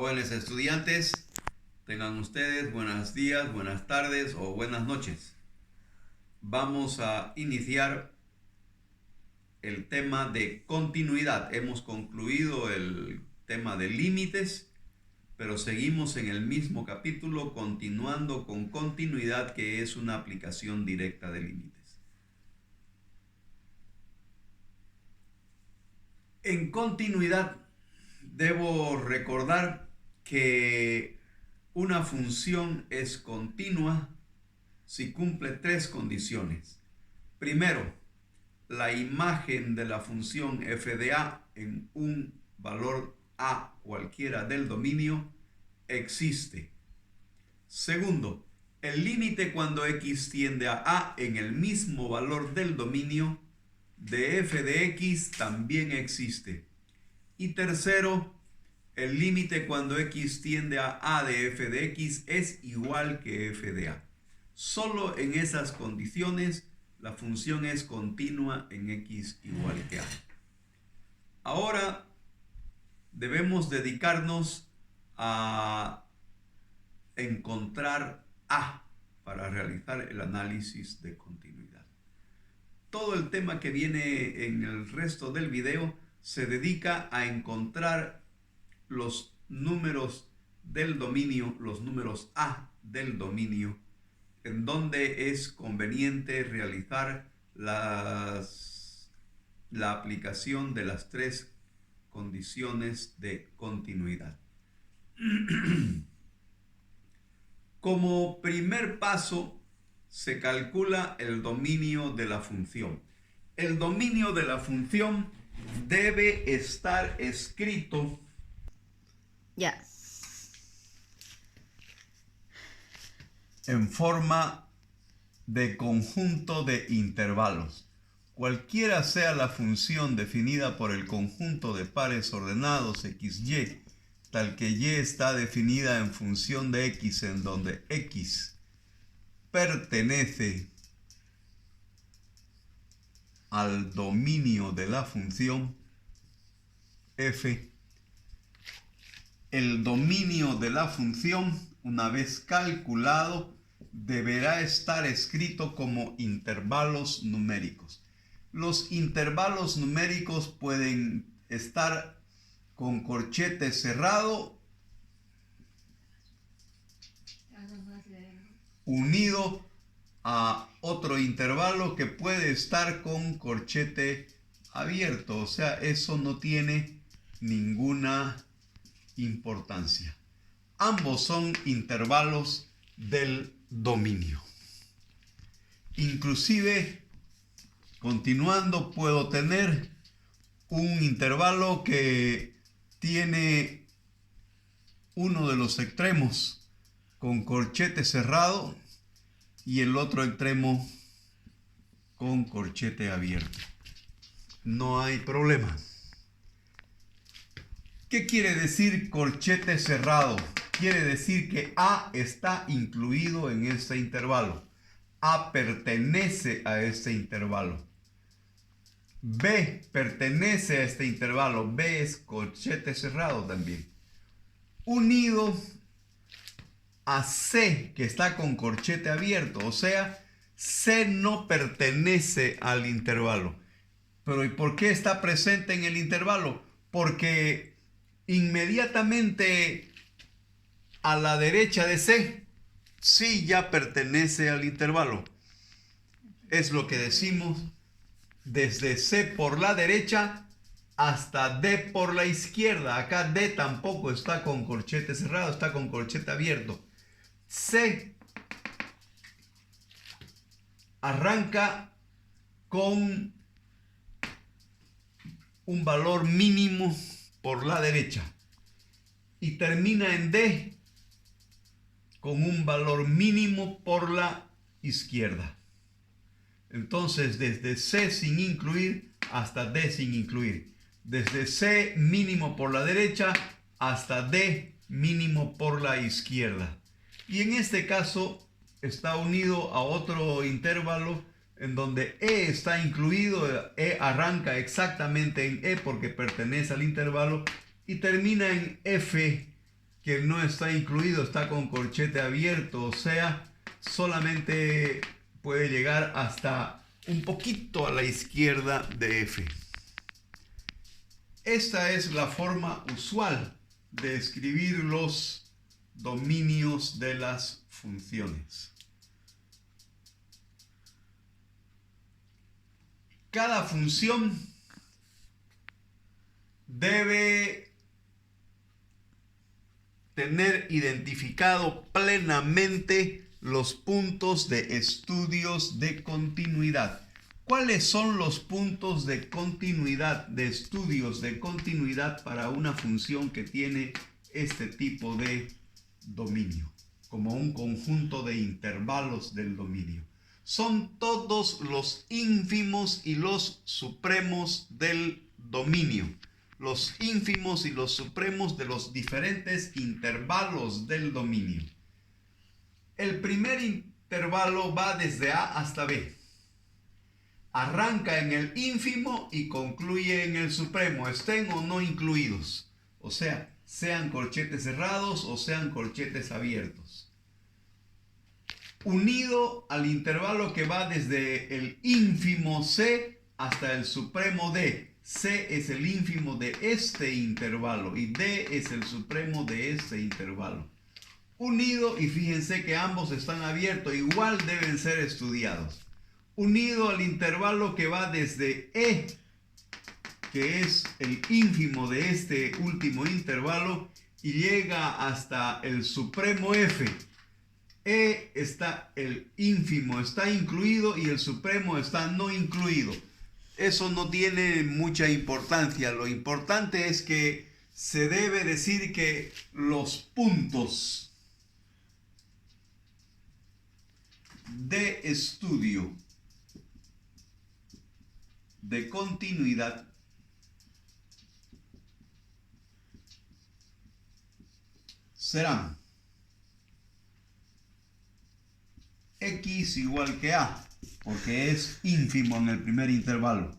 Jóvenes estudiantes, tengan ustedes buenos días, buenas tardes o buenas noches. Vamos a iniciar el tema de continuidad. Hemos concluido el tema de límites, pero seguimos en el mismo capítulo continuando con continuidad, que es una aplicación directa de límites. En continuidad, debo recordar que una función es continua si cumple tres condiciones. Primero, la imagen de la función f de a en un valor a cualquiera del dominio existe. Segundo, el límite cuando x tiende a a en el mismo valor del dominio de f de x también existe. Y tercero, el límite cuando x tiende a de f de x es igual que f de a. Solo en esas condiciones la función es continua en x igual que a. Ahora debemos dedicarnos a encontrar a para realizar el análisis de continuidad. Todo el tema que viene en el resto del video se dedica a encontrar los números del dominio, los números a del dominio, en donde es conveniente realizar la aplicación de las tres condiciones de continuidad. Como primer paso, se calcula el dominio de la función. El dominio de la función debe estar escrito en forma de conjunto de intervalos. Cualquiera sea la función definida por el conjunto de pares ordenados xy, tal que y está definida en función de x, en donde x pertenece al dominio de la función f. El dominio de la función, una vez calculado, deberá estar escrito como intervalos numéricos. Los intervalos numéricos pueden estar con corchete cerrado, unido a otro intervalo que puede estar con corchete abierto. O sea, eso no tiene ninguna importancia. Ambos son intervalos del dominio. Inclusive, continuando, puedo tener un intervalo que tiene uno de los extremos con corchete cerrado y el otro extremo con corchete abierto. No hay problema. ¿Qué quiere decir corchete cerrado? Quiere decir que A está incluido en este intervalo. A pertenece a este intervalo. B pertenece a este intervalo. B es corchete cerrado también. Unido a C, que está con corchete abierto. O sea, C no pertenece al intervalo. Pero ¿y por qué está presente en el intervalo? Porque inmediatamente a la derecha de C, sí ya pertenece al intervalo. Es lo que decimos desde C por la derecha hasta D por la izquierda. Acá D tampoco está con corchete cerrado, está con corchete abierto. C arranca con un valor mínimo por la derecha y termina en D con un valor mínimo por la izquierda. Entonces, desde C sin incluir hasta D sin incluir. Desde C mínimo por la derecha hasta D mínimo por la izquierda. Y en este caso está unido a otro intervalo en donde E está incluido. E arranca exactamente en E porque pertenece al intervalo y termina en F que no está incluido está con corchete abierto, o sea, solamente puede llegar hasta un poquito a la izquierda de F. Esta es la forma usual de escribir los dominios de las funciones. Cada función debe tener identificado plenamente los puntos de estudios de continuidad. ¿Cuáles son los puntos de continuidad, de estudios de continuidad para una función que tiene este tipo de dominio, como un conjunto de intervalos del dominio? Son todos los ínfimos y los supremos del dominio. Los ínfimos y los supremos de los diferentes intervalos del dominio. El primer intervalo va desde A hasta B. Arranca en el ínfimo y concluye en el supremo, estén o no incluidos. O sea, sean corchetes cerrados o sean corchetes abiertos. Unido al intervalo que va desde el ínfimo C hasta el supremo D. C es el ínfimo de este intervalo y D es el supremo de este intervalo. Unido, y fíjense que ambos están abiertos, igual deben ser estudiados. Unido al intervalo que va desde E, que es el ínfimo de este último intervalo, y llega hasta el supremo F. E está, el ínfimo está incluido y el supremo está no incluido. Eso no tiene mucha importancia. Lo importante es que se debe decir que los puntos de estudio de continuidad serán X igual que A, porque es ínfimo en el primer intervalo.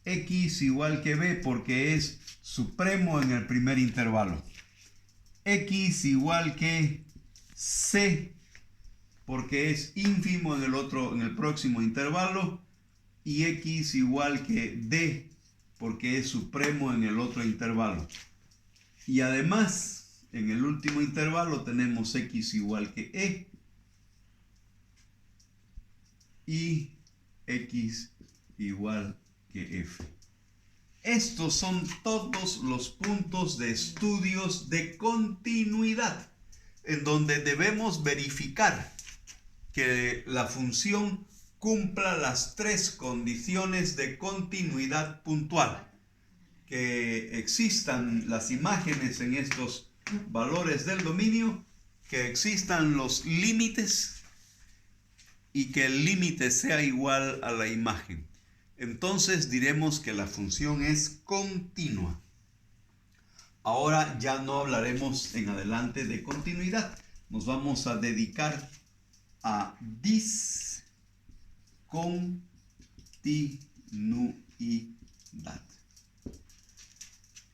X igual que B, porque es supremo en el primer intervalo. X igual que C, porque es ínfimo en el próximo intervalo. Y X igual que D, porque es supremo en el otro intervalo. Y además, en el último intervalo tenemos X igual que E y X igual que F. Estos son todos los puntos de estudios de continuidad en donde debemos verificar que la función cumpla las tres condiciones de continuidad puntual. Que existan las imágenes en estos valores del dominio, que existan los límites y que el límite sea igual a la imagen. Entonces diremos que la función es continua. Ahora ya no hablaremos en adelante de continuidad. Nos vamos a dedicar a discontinuidad.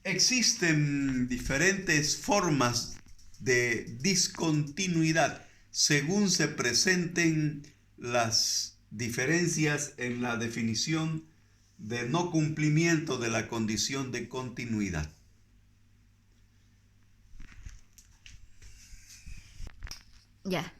Existen diferentes formas de discontinuidad según se presenten las diferencias en la definición de no cumplimiento de la condición de continuidad. Ya.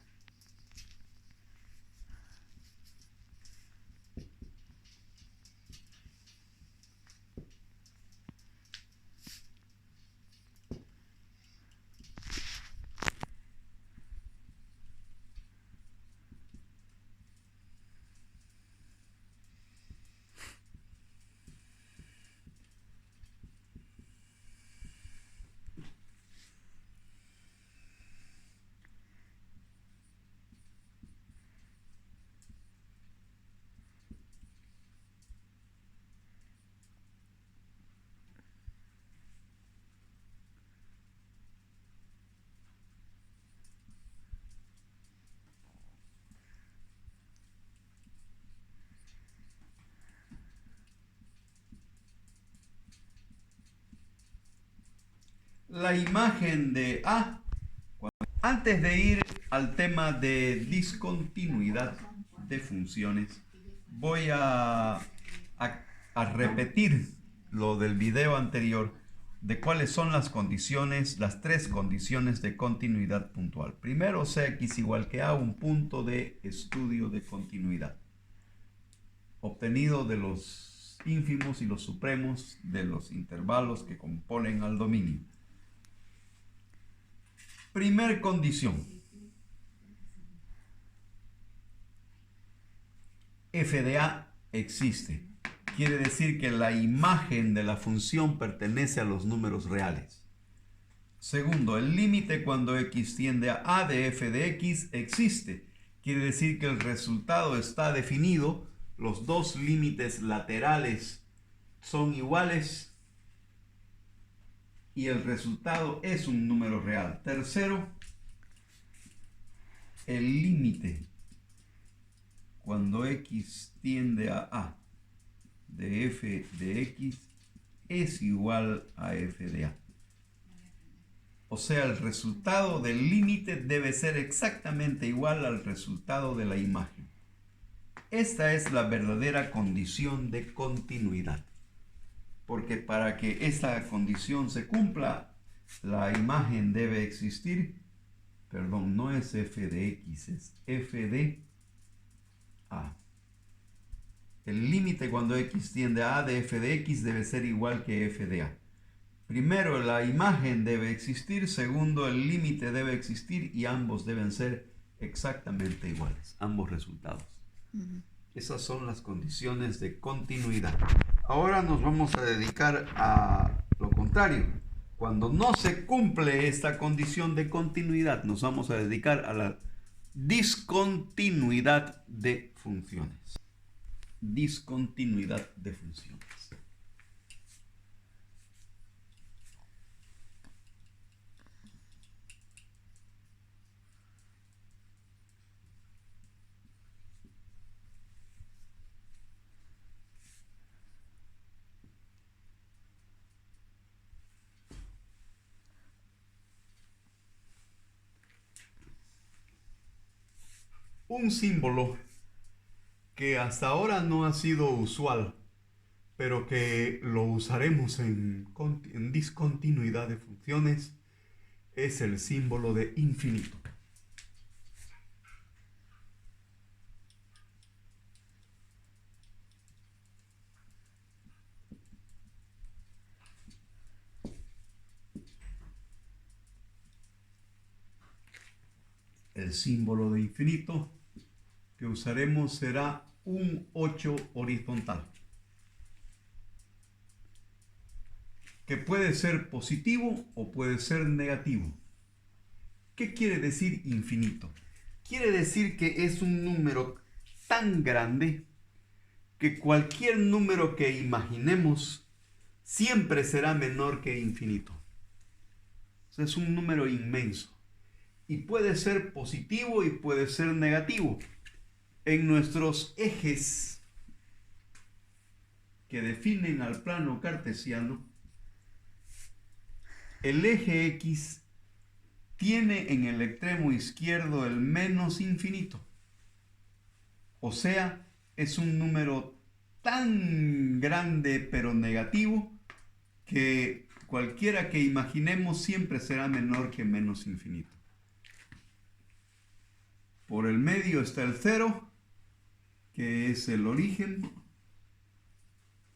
la imagen de A. Antes de ir al tema de discontinuidad de funciones, voy a repetir lo del video anterior de cuáles son las condiciones, las tres condiciones de continuidad puntual. Primero, Cx igual que A, un punto de estudio de continuidad, obtenido de los ínfimos y los supremos de los intervalos que componen al dominio. Primer condición. F de A existe. Quiere decir que la imagen de la función pertenece a los números reales. Segundo, el límite cuando x tiende a de f de x existe. Quiere decir que el resultado está definido, los dos límites laterales son iguales y el resultado es un número real. Tercero, el límite cuando x tiende a de f de x es igual a f de a. O sea, el resultado del límite debe ser exactamente igual al resultado de la imagen. Esta es la verdadera condición de continuidad. Porque para que esta condición se cumpla, la imagen debe existir. Perdón, no es f de x, es f de a. El límite cuando x tiende a de f de x debe ser igual que f de a. Primero, la imagen debe existir. Segundo, el límite debe existir y ambos deben ser exactamente iguales, ambos resultados. Esas son las condiciones de continuidad. Ahora nos vamos a dedicar a lo contrario. Cuando no se cumple esta condición de continuidad, nos vamos a dedicar a la discontinuidad de funciones. Discontinuidad de funciones. Un símbolo que hasta ahora no ha sido usual, pero que lo usaremos en discontinuidad de funciones, es el símbolo de infinito. El símbolo de infinito que usaremos será un 8 horizontal, que puede ser positivo o puede ser negativo. ¿Qué quiere decir infinito? Quiere decir que es un número tan grande que cualquier número que imaginemos siempre será menor que infinito. O sea, es un número inmenso. Y puede ser positivo y puede ser negativo. En nuestros ejes que definen al plano cartesiano, el eje X tiene en el extremo izquierdo el menos infinito. O sea, es un número tan grande pero negativo que cualquiera que imaginemos siempre será menor que menos infinito. Por el medio está el 0, que es el origen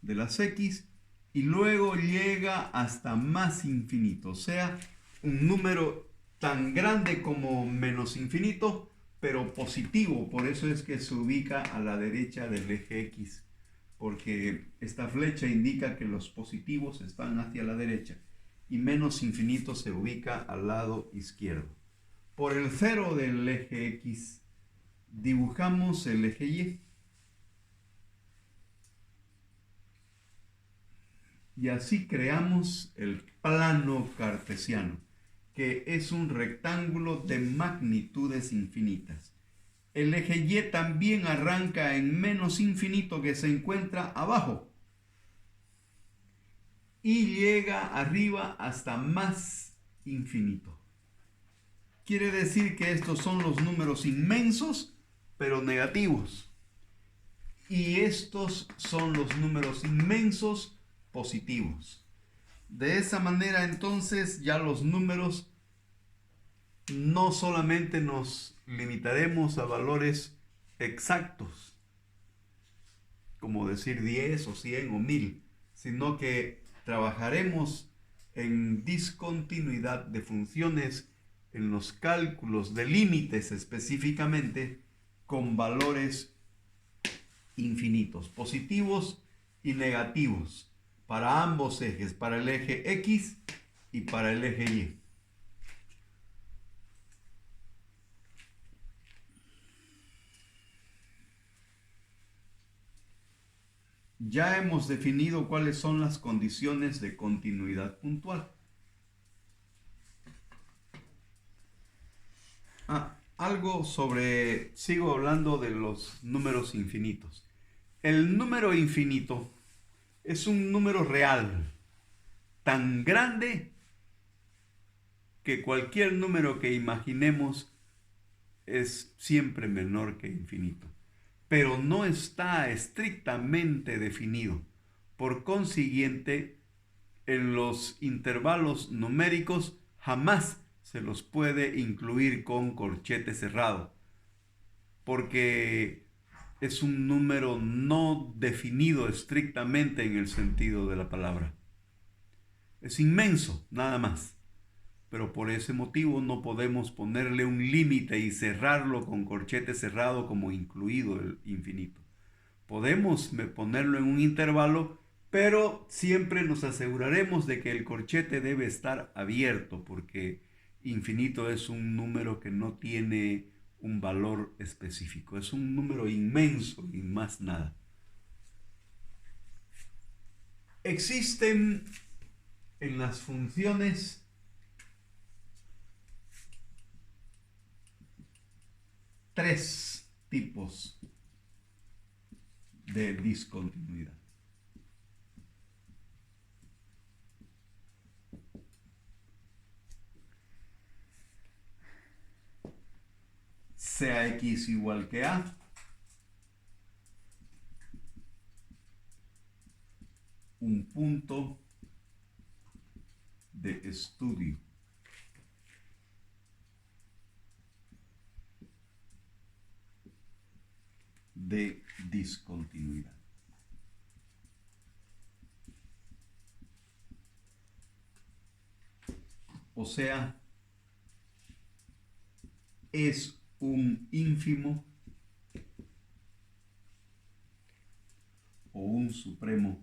de las x, y luego llega hasta más infinito, o sea, un número tan grande como menos infinito, pero positivo. Por eso es que se ubica a la derecha del eje x, porque esta flecha indica que los positivos están hacia la derecha y menos infinito se ubica al lado izquierdo. Por el 0 del eje x dibujamos el eje y. Y así creamos el plano cartesiano, que es un rectángulo de magnitudes infinitas. El eje y también arranca en menos infinito, que se encuentra abajo, y llega arriba hasta más infinito. Quiere decir que estos son los números inmensos, pero negativos. Y estos son los números inmensos positivos. De esa manera, entonces, ya los números no solamente nos limitaremos a valores exactos, como decir 10 o 100 o 1000, sino que trabajaremos en discontinuidad de funciones en los cálculos de límites específicamente con valores infinitos, positivos y negativos, para ambos ejes, para el eje X y para el eje Y. Ya hemos definido cuáles son las condiciones de continuidad puntual. Algo sobre, sigo hablando de los números infinitos. El número infinito es un número real, tan grande que cualquier número que imaginemos es siempre menor que infinito, pero no está estrictamente definido. Por consiguiente, en los intervalos numéricos jamás se los puede incluir con corchete cerrado, porque es un número no definido estrictamente en el sentido de la palabra. Es inmenso, nada más. Pero por ese motivo no podemos ponerle un límite y cerrarlo con corchete cerrado como incluido el infinito. Podemos ponerlo en un intervalo, pero siempre nos aseguraremos de que el corchete debe estar abierto, porque infinito es un número que no tiene un valor específico. Es un número inmenso y más nada. Existen en las funciones tres tipos de discontinuidad. Sea X igual que A, un punto de estudio de discontinuidad. O sea, es un ínfimo o un supremo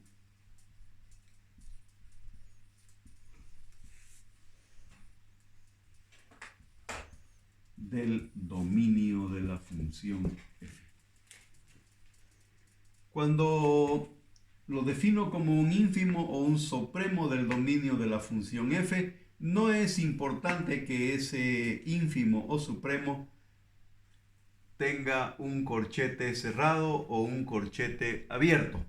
del dominio de la función f. Cuando lo defino como un ínfimo o un supremo del dominio de la función f, no es importante que ese ínfimo o supremo tenga un corchete cerrado o un corchete abierto.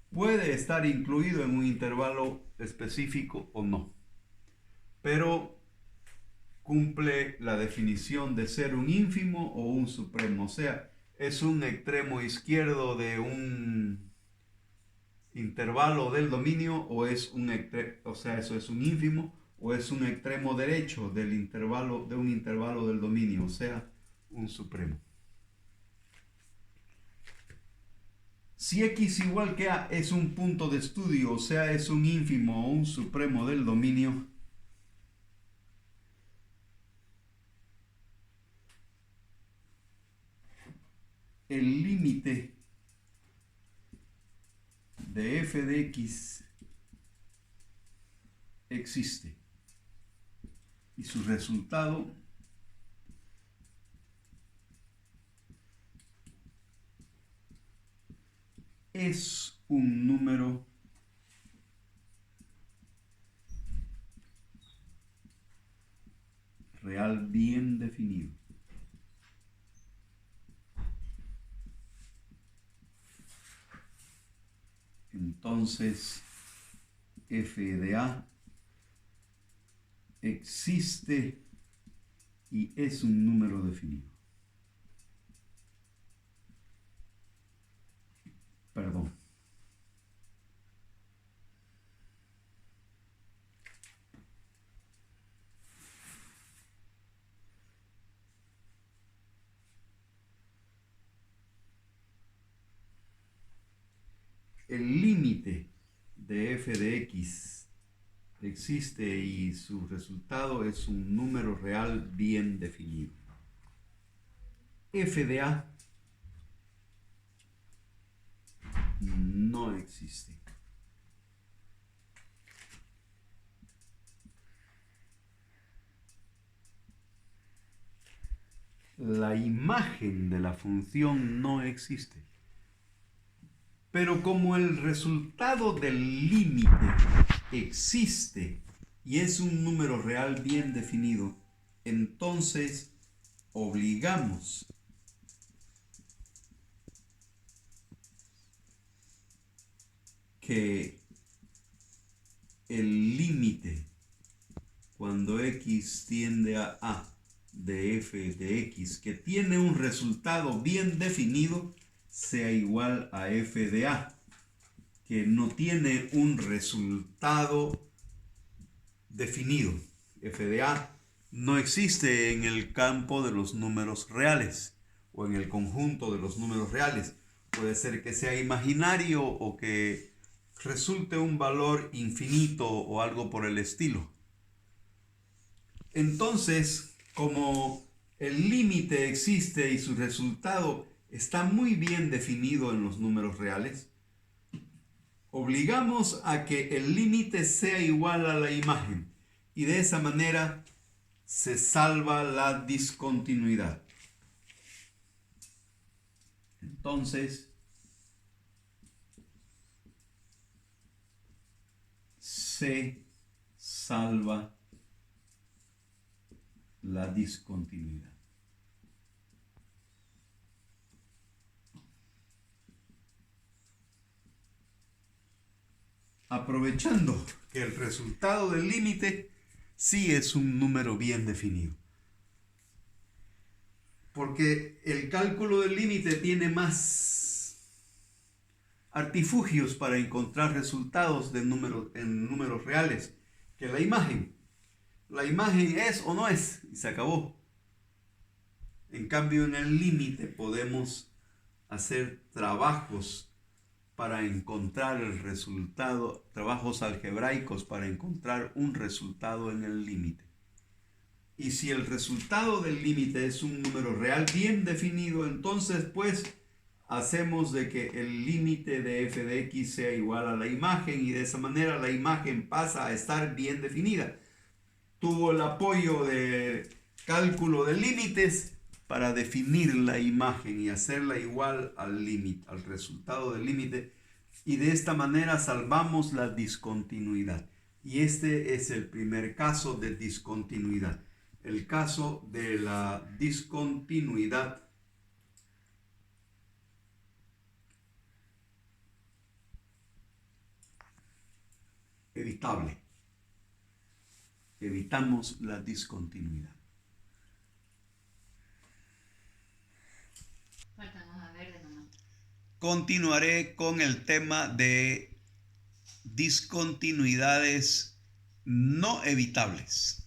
Puede estar incluido en un intervalo específico o no, pero cumple la definición de ser un ínfimo o un supremo, o sea, es un extremo izquierdo de un intervalo del dominio o es un eso es un ínfimo o es un extremo derecho del intervalo de un intervalo del dominio, o sea, un supremo. Si X igual que A es un punto de estudio, o sea, es un ínfimo o un supremo del dominio, el límite de f de x existe y su resultado es un número real bien definido. Entonces, f de A existe y es un número definido. Perdón. El límite de f de x existe y su resultado es un número real bien definido. F de a no existe. La imagen de la función no existe. Pero como el resultado del límite existe y es un número real bien definido, entonces obligamos que el límite cuando x tiende a de f de x, que tiene un resultado bien definido, sea igual a f de a, que no tiene un resultado definido. F de a no existe en el campo de los números reales o en el conjunto de los números reales. Puede ser que sea imaginario o que resulte un valor infinito o algo por el estilo. Entonces, como el límite existe y su resultado está muy bien definido en los números reales, obligamos a que el límite sea igual a la imagen y de esa manera se salva la discontinuidad. Entonces, se salva la discontinuidad. Aprovechando que el resultado del límite sí es un número bien definido. Porque el cálculo del límite tiene más artilugios para encontrar resultados en números reales que la imagen. La imagen es o no es y se acabó. En cambio, en el límite podemos hacer trabajos para encontrar el resultado, trabajos algebraicos para encontrar un resultado en el límite. Y si el resultado del límite es un número real bien definido, entonces pues hacemos de que el límite de f de x sea igual a la imagen y de esa manera la imagen pasa a estar bien definida. Tuvo el apoyo de cálculo de límites para definir la imagen y hacerla igual al límite, al resultado del límite, y de esta manera salvamos la discontinuidad. Y este es el primer caso de discontinuidad, el caso de la discontinuidad evitable. Evitamos la discontinuidad. Continuaré con el tema de discontinuidades no evitables.